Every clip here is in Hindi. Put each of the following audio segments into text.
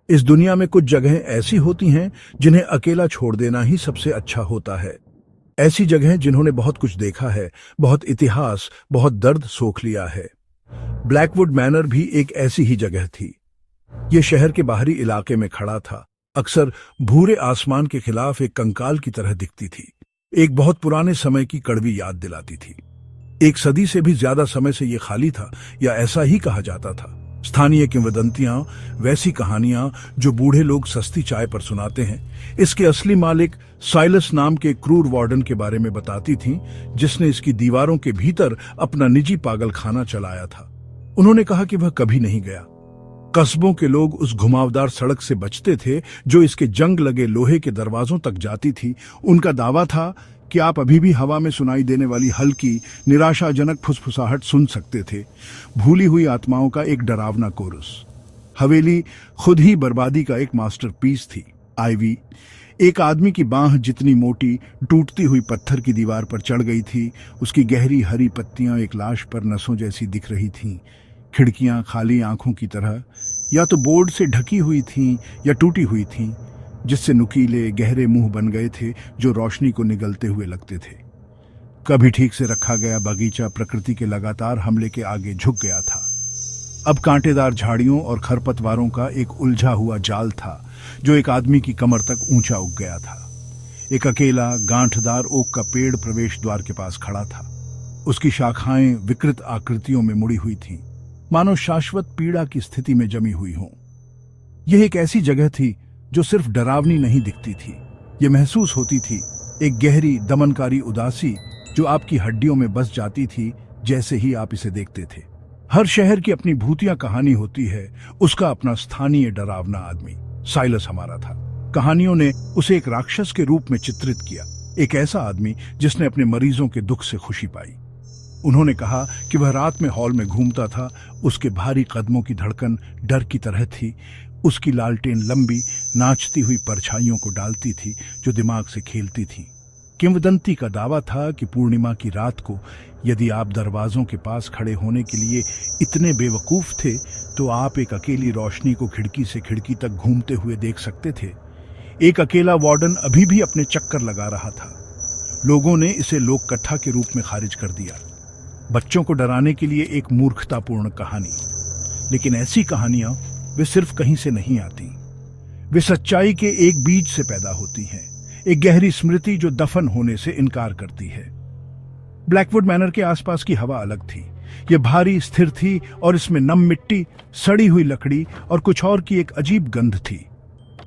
इस दुनिया में कुछ जगहें ऐसी होती हैं जिन्हें अकेला छोड़ देना ही सबसे अच्छा होता है। ऐसी जगहें जिन्होंने बहुत कुछ देखा है, बहुत इतिहास, बहुत दर्द सोख लिया है। ब्लैकवुड मैनर भी एक ऐसी ही जगह थी। ये शहर के बाहरी इलाके में खड़ा था, अक्सर भूरे आसमान के खिलाफ एक कंकाल की तरह दिखती थी। एक बहुत पुराने समय की कड़वी याद दिलाती थी। एक सदी से भी ज्यादा समय से ये खाली था, या ऐसा ही कहा जाता था। स्थानीय किंवदंतियां, वैसी कहानियां जो बूढ़े लोग सस्ती चाय पर सुनाते हैं, इसके असली मालिक साइलस नाम के क्रूर वार्डन के बारे में बताती थीं, जिसने इसकी दीवारों के भीतर अपना निजी पागलखाना चलाया था। उन्होंने कहा कि वह कभी नहीं गया। कस्बों के लोग उस घुमावदार सड़क से बचते थे जो इसके जंग लगे लोहे के दरवाजों तक जाती थी। उनका दावा था कि आप अभी भी हवा में सुनाई देने वाली हल्की, निराशाजनक फुसफुसाहट सुन सकते थे। भूली हुई आत्माओं का एक डरावना कोरस। हवेली खुद ही बर्बादी का एक मास्टरपीस थी। आईवी, एक आदमी की बांह जितनी मोटी, टूटती हुई पत्थर की दीवार पर चढ़ गई थी। उसकी गहरी हरी पत्तियां एक लाश पर नसों जैसी दिख रही थीं। खिड़कियां खाली आंखों की तरह या तो बोर्ड से ढकी हुई थीं या टूटी हुई थीं, जिससे नुकीले गहरे मुंह बन गए थे जो रोशनी को निगलते हुए लगते थे। कभी ठीक से रखा गया बगीचा प्रकृति के लगातार हमले के आगे झुक गया था। अब कांटेदार झाड़ियों और खरपतवारों का एक उलझा हुआ जाल था जो एक आदमी की कमर तक ऊंचा उग गया था। एक अकेला गांठदार ओक का पेड़ प्रवेश द्वार के पास खड़ा था। उसकी शाखाएं विकृत आकृतियों में मुड़ी हुई थीं, मानो शाश्वत पीड़ा की स्थिति में जमी हुई हों। यह एक ऐसी जगह थी जो सिर्फ डरावनी नहीं दिखती थी, ये महसूस होती थी, एक गहरी दमनकारी उदासी जो आपकी हड्डियों में बस जाती थी जैसे ही आप इसे देखते थे। हर शहर की अपनी भूतिया कहानी होती है, उसका अपना स्थानीय डरावना आदमी। साइलस हमारा था। कहानियों ने उसे एक राक्षस के रूप में चित्रित किया, एक ऐसा आदमी जिसने अपने मरीजों के दुख से खुशी पाई। उन्होंने कहा कि वह रात में हॉल में घूमता था, उसके भारी कदमों की धड़कन डर की तरह थी। उसकी लालटेन लंबी, नाचती हुई परछाइयों को डालती थी जो दिमाग से खेलती थी। किंवदंती का दावा था कि पूर्णिमा की रात को यदि आप दरवाजों के पास खड़े होने के लिए इतने बेवकूफ थे तो आप एक अकेली रोशनी को खिड़की से खिड़की तक घूमते हुए देख सकते थे। एक अकेला वार्डन अभी भी अपने चक्कर लगा रहा था। लोगों ने इसे लोक कथा के रूप में खारिज कर दिया, बच्चों को डराने के लिए एक मूर्खतापूर्ण कहानी। लेकिन ऐसी कहानियां वे सिर्फ कहीं से नहीं आती, वे सच्चाई के एक बीज से पैदा होती हैं, एक गहरी स्मृति जो दफन होने से इनकार करती है। ब्लैकवुड मैनर के आसपास की हवा अलग थी। यह भारी, स्थिर थी और इसमें नम मिट्टी, सड़ी हुई लकड़ी और कुछ और की एक अजीब गंध थी,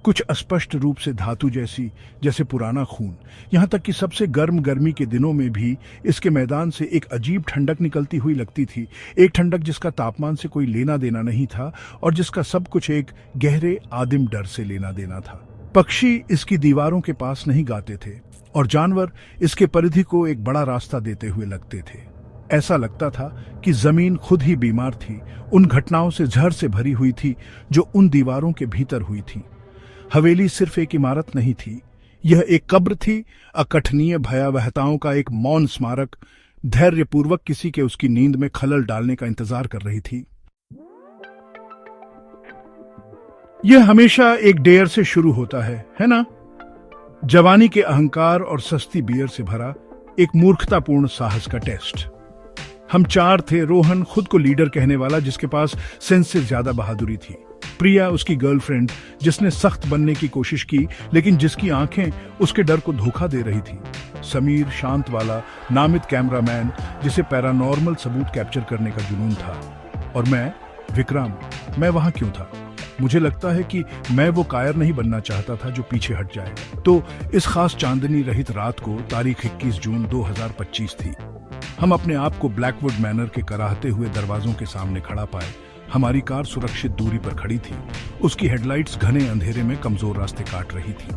कुछ अस्पष्ट रूप से धातु जैसी, जैसे पुराना खून। यहां तक कि सबसे गर्म गर्मी के दिनों में भी इसके मैदान से एक अजीब ठंडक निकलती हुई लगती थी, एक ठंडक जिसका तापमान से कोई लेना देना नहीं था और जिसका सब कुछ एक गहरे आदिम डर से लेना देना था। पक्षी इसकी दीवारों के पास नहीं गाते थे और जानवर इसके परिधि को एक बड़ा रास्ता देते हुए लगते थे। ऐसा लगता था कि जमीन खुद ही बीमार थी, उन घटनाओं से जहर से भरी हुई थी जो उन दीवारों के भीतर हुई थी। हवेली सिर्फ एक इमारत नहीं थी, यह एक कब्र थी, अकथनीय भयावहताओं का एक मौन स्मारक, धैर्यपूर्वक किसी के उसकी नींद में खलल डालने का इंतजार कर रही थी। यह हमेशा एक डेयर से शुरू होता है ना? जवानी के अहंकार और सस्ती बियर से भरा एक मूर्खतापूर्ण साहस का टेस्ट। हम चार थे। रोहन, खुद को लीडर कहने वाला, जिसके पास सेंस से ज्यादा बहादुरी थी। प्रिया, उसकी गर्लफ्रेंड, जिसने सख्त बनने की कोशिश की लेकिन जिसकी आंखें उसके डर को धोखा दे रही थी। समीर, शांत वाला, नामित कैमरामैन, जिसे पैरानॉर्मल सबूत कैप्चर करने का जुनून था। और मैं, विक्रम, मैं वहां क्यों था? मुझे लगता है कि मैं वो कायर नहीं बनना चाहता था जो पीछे हट जाए। तो इस खास चांदनी रहित रात को, तारीख 21 जून 2025 थी। हम अपने आप को ब्लैकवुड मैनर के कराहते हुए दरवाजों के सामने खड़ा पाए। हमारी कार सुरक्षित दूरी पर खड़ी थी, उसकी हेडलाइट्स घने अंधेरे में कमजोर रास्ते काट रही थी।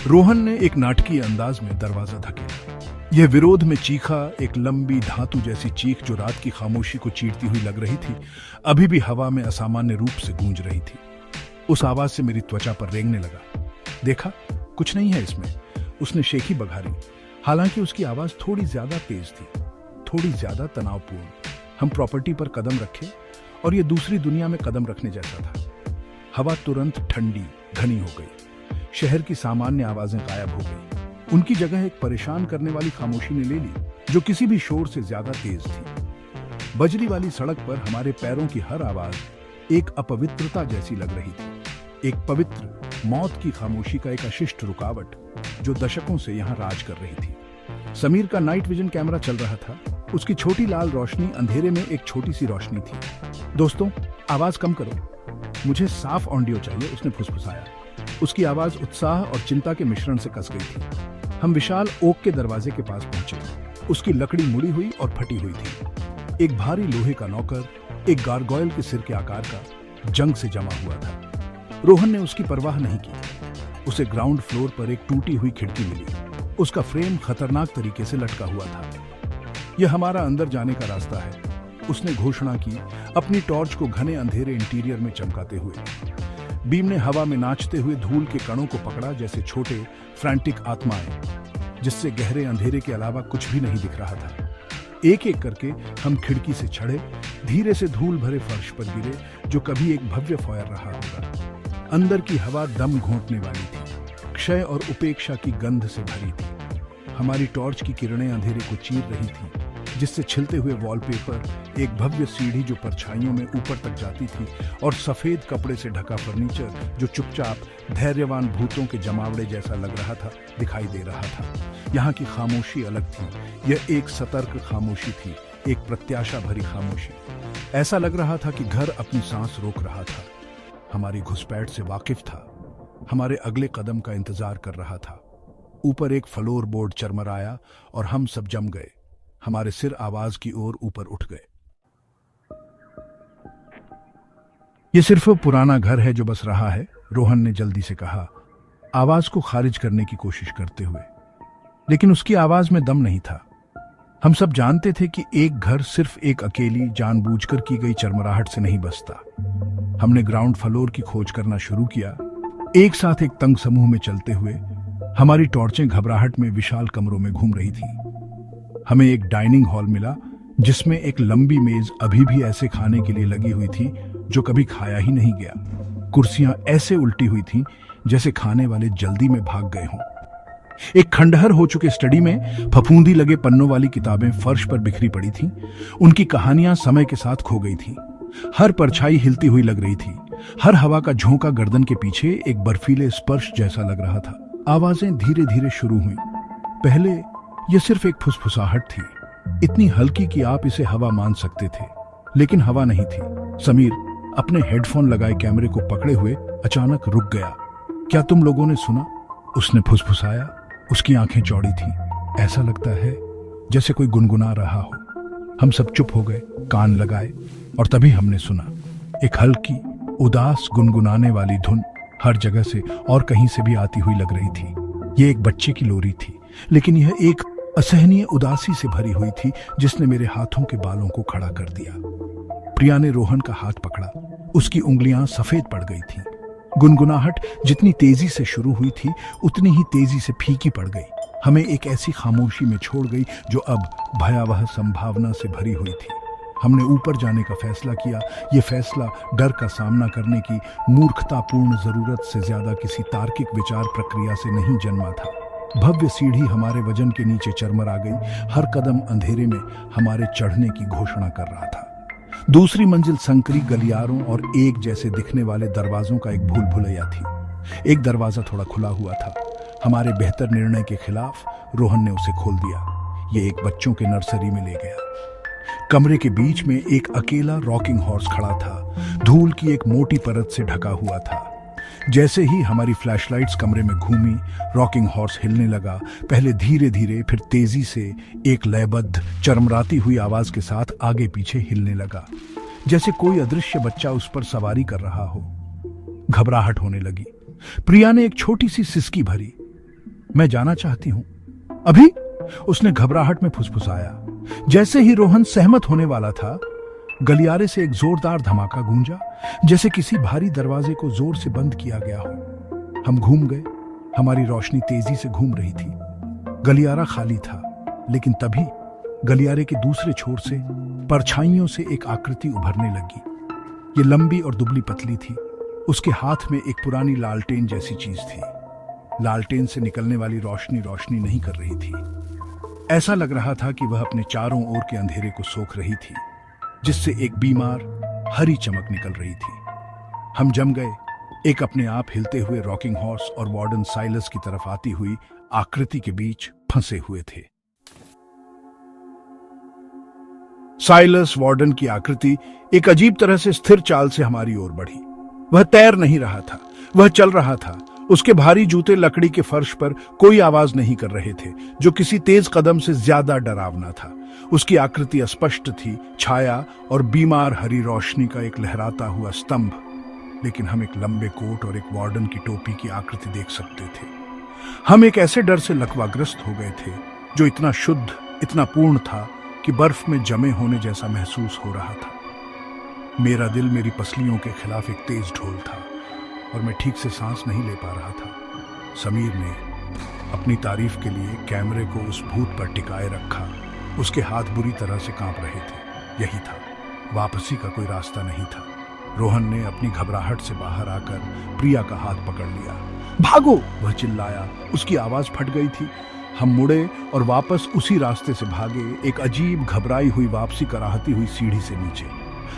रोहन ने एक नाटकीय अंदाज में दरवाजा धकेला। यह विरोध में चीखा, एक लंबी धातु जैसी चीख जो रात की खामोशी को चीरती हुई लग रही थी, अभी भी हवा में असामान्य रूप से गूंज रही थी। उस आवाज से मेरी त्वचा पर रेंगने लगा। देखा, कुछ नहीं है इसमें, उसने शेखी बघारी। हालांकि उसकी आवाज थोड़ी ज्यादा तेज थी, थोड़ी ज्यादा तनावपूर्ण। हम प्रॉपर्टी पर कदम रखे और यह दूसरी दुनिया में कदम रखने जैसा था। हवा तुरंत ठंडी घनी हो गई। शहर की सामान्य आवाजें गायब हो गई। उनकी जगह एक परेशान करने वाली खामोशी ने ले ली, जो किसी भी शोर से ज्यादा तेज थी। बजरी वाली सड़क पर हमारे पैरों की हर आवाज एक अपवित्रता जैसी लग रही थी, एक पवित्र मौत की खामोशी का एक अशिष्ट रुकावट जो दशकों से यहाँ राज कर रही थी। समीर का नाइट विजन कैमरा चल रहा था। उसकी छोटी लाल रोशनी अंधेरे में एक छोटी सी रोशनी थी। दोस्तों, आवाज कम करो, मुझे साफ ऑडियो चाहिए, उसने फुसफुसाया। उसकी आवाज उत्साह और चिंता के मिश्रण से कस गई थी। हम विशाल ओक के दरवाजे के पास पहुंचे। उसकी लकड़ी मुड़ी हुई और फटी हुई थी। एक भारी लोहे का नौकर, एक गारगोयल के सिर के आकार का, जंग से जमा हुआ था। रोहन ने उसकी परवाह नहीं की। उसे ग्राउंड फ्लोर पर एक टूटी हुई खिड़की मिली। उसका फ्रेम खतरनाक तरीके से लटका हुआ था। यह हमारा अंदर जाने का रास्ता है, उसने घोषणा की, अपनी टॉर्च को घने अंधेरे इंटीरियर में चमकाते हुए। बीम ने हवा में नाचते हुए धूल के कणों को पकड़ा, जैसे छोटे फ्रैंटिक आत्माएं, जिससे गहरे अंधेरे के अलावा कुछ भी नहीं दिख रहा था। एक एक करके हम खिड़की से चढ़े, धीरे से धूल भरे फर्श पर गिरे, जो कभी एक भव्य फॉयर रहा होगा। अंदर की हवा दम घोंटने वाली थी, क्षय और उपेक्षा की गंध से भरी थी। हमारी टॉर्च की किरणें अंधेरे को चीर रही थी, जिससे छिलते हुए वॉलपेपर, एक भव्य सीढ़ी जो परछाइयों में ऊपर तक जाती थी, और सफेद कपड़े से ढका फर्नीचर जो चुपचाप धैर्यवान भूतों के जमावड़े जैसा लग रहा था, दिखाई दे रहा था। यहाँ की खामोशी अलग थी। यह एक सतर्क खामोशी थी, एक प्रत्याशा भरी खामोशी। ऐसा लग रहा था कि घर अपनी सांस रोक रहा था, हमारी घुसपैठ से वाकिफ था, हमारे अगले कदम का इंतजार कर रहा था। ऊपर एक फ्लोर बोर्ड चरमराया और हम सब जम गए। हमारे सिर आवाज की ओर ऊपर उठ गए। यह सिर्फ पुराना घर है जो बस रहा है, रोहन ने जल्दी से कहा, आवाज को खारिज करने की कोशिश करते हुए। लेकिन उसकी आवाज में दम नहीं था। हम सब जानते थे कि एक घर सिर्फ एक अकेली जानबूझकर की गई चरमराहट से नहीं बसता। हमने ग्राउंड फ्लोर की खोज करना शुरू किया, एक साथ एक तंग समूह में चलते हुए। हमारी टॉर्चें घबराहट में विशाल कमरों में घूम रही थी। हमें एक डाइनिंग हॉल मिला, जिसमें एक लंबी मेज अभी भी ऐसे खाने के लिए लगी हुई थी जो कभी खाया ही नहीं गया। कुर्सियां ऐसे उल्टी हुई थीं जैसे खाने वाले जल्दी में भाग गए हों। एक खंडहर हो चुके स्टडी में फफूंदी लगे पन्नों वाली किताबें फर्श पर बिखरी पड़ी थीं। उनकी कहानियां समय के साथ खो गई थीं। हर परछाई हिलती हुई लग रही थी। हर हवा का झोंका गर्दन के पीछे एक बर्फीले स्पर्श जैसा लग रहा था। आवाजें धीरे धीरे शुरू हुई। पहले यह सिर्फ एक फुसफुसाहट थी, इतनी हल्की कि आप इसे हवा मान सकते थे, लेकिन हवा नहीं थी। समीर अपने हेडफोन लगाए कैमरे को पकड़े हुए अचानक रुक गया। क्या तुम लोगों ने सुना? उसने फुसफुसाया। उसकी आंखें चौड़ी थीं। ऐसा लगता है जैसे कोई गुनगुना रहा हो। हम सब चुप हो गए, कान लगाए, और तभी हमने सुना एक हल्की उदास गुनगुनाने वाली धुन हर जगह से और कहीं से भी आती हुई लग रही थी। ये एक बच्चे की लोरी थी, लेकिन यह एक असहनीय उदासी से भरी हुई थी जिसने मेरे हाथों के बालों को खड़ा कर दिया। प्रिया ने रोहन का हाथ पकड़ा। उसकी उंगलियां सफेद पड़ गई थीं। गुनगुनाहट जितनी तेजी से शुरू हुई थी, उतनी ही तेजी से फीकी पड़ गई। हमें एक ऐसी खामोशी में छोड़ गई जो अब भयावह संभावना से भरी हुई थी। हमने ऊपर जाने का फैसला किया। यह फैसला डर का सामना करने की मूर्खतापूर्ण जरूरत से ज्यादा किसी तार्किक विचार प्रक्रिया से नहीं जन्मा था। भव्य सीढ़ी हमारे वजन के नीचे चरमरा गई। हर कदम अंधेरे में हमारे चढ़ने की घोषणा कर रहा था। दूसरी मंजिल संकरी गलियारों और एक जैसे दिखने वाले दरवाजों का एक भूल भुलैया थी। एक दरवाजा थोड़ा खुला हुआ था। हमारे बेहतर निर्णय के खिलाफ रोहन ने उसे खोल दिया। ये एक बच्चों के नर्सरी में ले गया। कमरे के बीच में एक अकेला रॉकिंग हॉर्स खड़ा था, धूल की एक मोटी परत से ढका हुआ था। जैसे ही हमारी फ्लैशलाइट्स कमरे में घूमी, रॉकिंग हॉर्स हिलने लगा, पहले धीरे धीरे, फिर तेजी से, एक लयबद्ध चरमराती हुई आवाज के साथ आगे पीछे हिलने लगा, जैसे कोई अदृश्य बच्चा उस पर सवारी कर रहा हो। घबराहट होने लगी। प्रिया ने एक छोटी सी सिसकी भरी। मैं जाना चाहती हूं। अभी? उसने घबराहट में फुसफुसाया। जैसे ही रोहन सहमत होने वाला था, गलियारे से एक जोरदार धमाका गूंजा, जैसे किसी भारी दरवाजे को जोर से बंद किया गया हो। हम घूम गए। हमारी रोशनी तेजी से घूम रही थी। गलियारा खाली था, लेकिन तभी गलियारे के दूसरे छोर से परछाइयों से एक आकृति उभरने लगी। ये लंबी और दुबली पतली थी, उसके हाथ में एक पुरानी लालटेन जैसी चीज थी। लालटेन से निकलने वाली रोशनी रोशनी नहीं कर रही थी। ऐसा लग रहा था कि वह अपने चारों ओर के अंधेरे को सोख रही थी, जिससे एक बीमार हरी चमक निकल रही थी। हम जम गए, एक अपने आप हिलते हुए रॉकिंग हॉर्स और वार्डन साइलस की तरफ आती हुई आकृति के बीच फंसे हुए थे। साइलस वार्डन की आकृति एक अजीब तरह से स्थिर चाल से हमारी ओर बढ़ी। वह तैर नहीं रहा था, वह चल रहा था। उसके भारी जूते लकड़ी के फर्श पर कोई आवाज नहीं कर रहे थे, जो किसी तेज कदम से ज्यादा डरावना था। उसकी आकृति अस्पष्ट थी, छाया और बीमार हरी रोशनी का एक लहराता हुआ स्तंभ। लेकिन हम एक लंबे कोट और एक वार्डन की टोपी की आकृति देख सकते थे। हम एक ऐसे डर से लकवाग्रस्त हो गए थे, जो इतना शुद्ध, इतना पूर्ण था कि बर्फ में जमे होने जैसा महसूस हो रहा था। मेरा दिल मेरी पसलियों के खिलाफ एक तेज ढोल था और मैं ठीक से सांस नहीं ले पा रहा था। समीर ने अपनी तारीफ के लिए कैमरे को उस भूत पर टिकाए रखा। उसके हाथ बुरी तरह से कांप रहे थे। यही था, वापसी का कोई रास्ता नहीं था। रोहन ने अपनी घबराहट से बाहर आकर प्रिया का हाथ पकड़ लिया। भागो! वह चिल्लाया। उसकी आवाज फट गई थी। हम मुड़े और वापस उसी रास्ते से भागे, एक अजीब घबराई हुई वापसी कराहती हुई सीढ़ी से नीचे।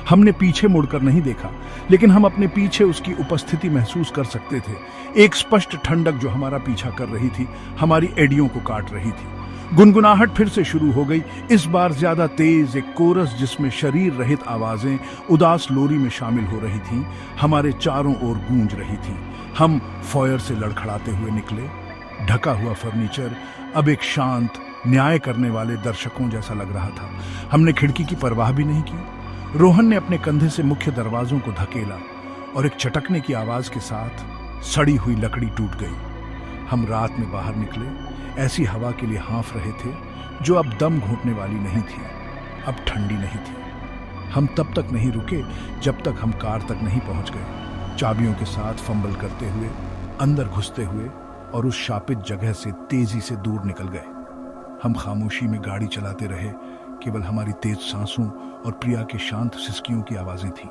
हमने पीछे मुड़कर नहीं देखा, लेकिन हम अपने पीछे उसकी उपस्थिति महसूस कर सकते थे। एक स्पष्ट ठंडक जो हमारा पीछा कर रही थी, हमारी एडियों को काट रही थी। गुनगुनाहट फिर से शुरू हो गई, इस बार ज्यादा तेज, एक कोरस जिसमें शरीर रहित आवाजें उदास लोरी में शामिल हो रही थीं, हमारे चारों ओर गूंज रही थी। हम फॉयर से लड़खड़ाते हुए निकले। ढका हुआ फर्नीचर अब एक शांत, न्याय करने वाले दर्शकों जैसा लग रहा था। हमने खिड़की की परवाह भी नहीं की। रोहन ने अपने कंधे से मुख्य दरवाजों को धकेला और एक चटकने की आवाज के साथ सड़ी हुई लकड़ी टूट गई। हम रात में बाहर निकले, ऐसी हवा के लिए हाँफ रहे थे जो अब दम घोंटने वाली नहीं थी, अब ठंडी नहीं थी। हम तब तक नहीं रुके जब तक हम कार तक नहीं पहुंच गए। चाबियों के साथ फंबल करते हुए, अंदर घुसते हुए और उस शापित जगह से तेजी से दूर निकल गए। हम खामोशी में गाड़ी चलाते रहे, केवल हमारी तेज सांसों और प्रिया के शांत सिसकियों की आवाजें थी।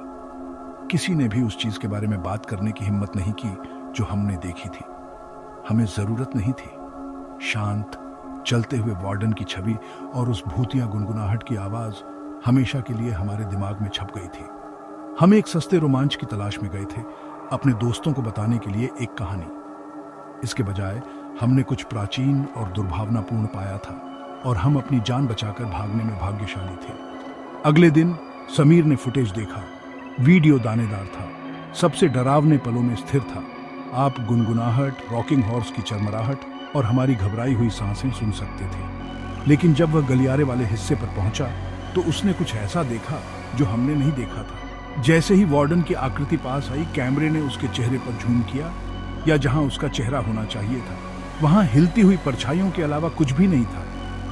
किसी ने भी उस चीज के बारे में बात करने की हिम्मत नहीं की जो हमने देखी थी। हमें जरूरत नहीं थी। शांत चलते हुए वार्डन की छवि और उस भूतिया गुनगुनाहट की आवाज हमेशा के लिए हमारे दिमाग में छप गई थी। हम एक सस्ते रोमांच की तलाश में गए थे, अपने दोस्तों को बताने के लिए एक कहानी। इसके बजाय हमने कुछ प्राचीन और दुर्भावनापूर्ण पाया था और हम अपनी जान बचाकर भागने में भाग्यशाली थे। अगले दिन समीर ने फुटेज देखा। वीडियो दानेदार था, सबसे डरावने पलों में स्थिर था। आप गुनगुनाहट, रॉकिंग हॉर्स की चरमराहट और हमारी घबराई हुई सांसें सुन सकते थे। लेकिन जब वह गलियारे वाले हिस्से पर पहुंचा तो उसने कुछ ऐसा देखा जो हमने नहीं देखा था। जैसे ही वार्डन की आकृति पास आई, कैमरे ने उसके चेहरे पर झूम किया, या जहां उसका चेहरा होना चाहिए था वहां हिलती हुई परछाइयों के अलावा कुछ भी नहीं था।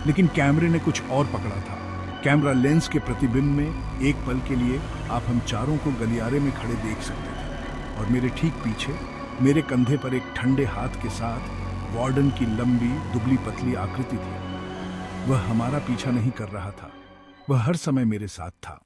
लेकिन कैमरे ने कुछ और पकड़ा था। कैमरा लेंस के प्रतिबिंब में एक पल के लिए आप हम चारों को गलियारे में खड़े देख सकते थे, और मेरे ठीक पीछे, मेरे कंधे पर एक ठंडे हाथ के साथ वार्डन की लंबी दुबली पतली आकृति थी। वह हमारा पीछा नहीं कर रहा था, वह हर समय मेरे साथ था।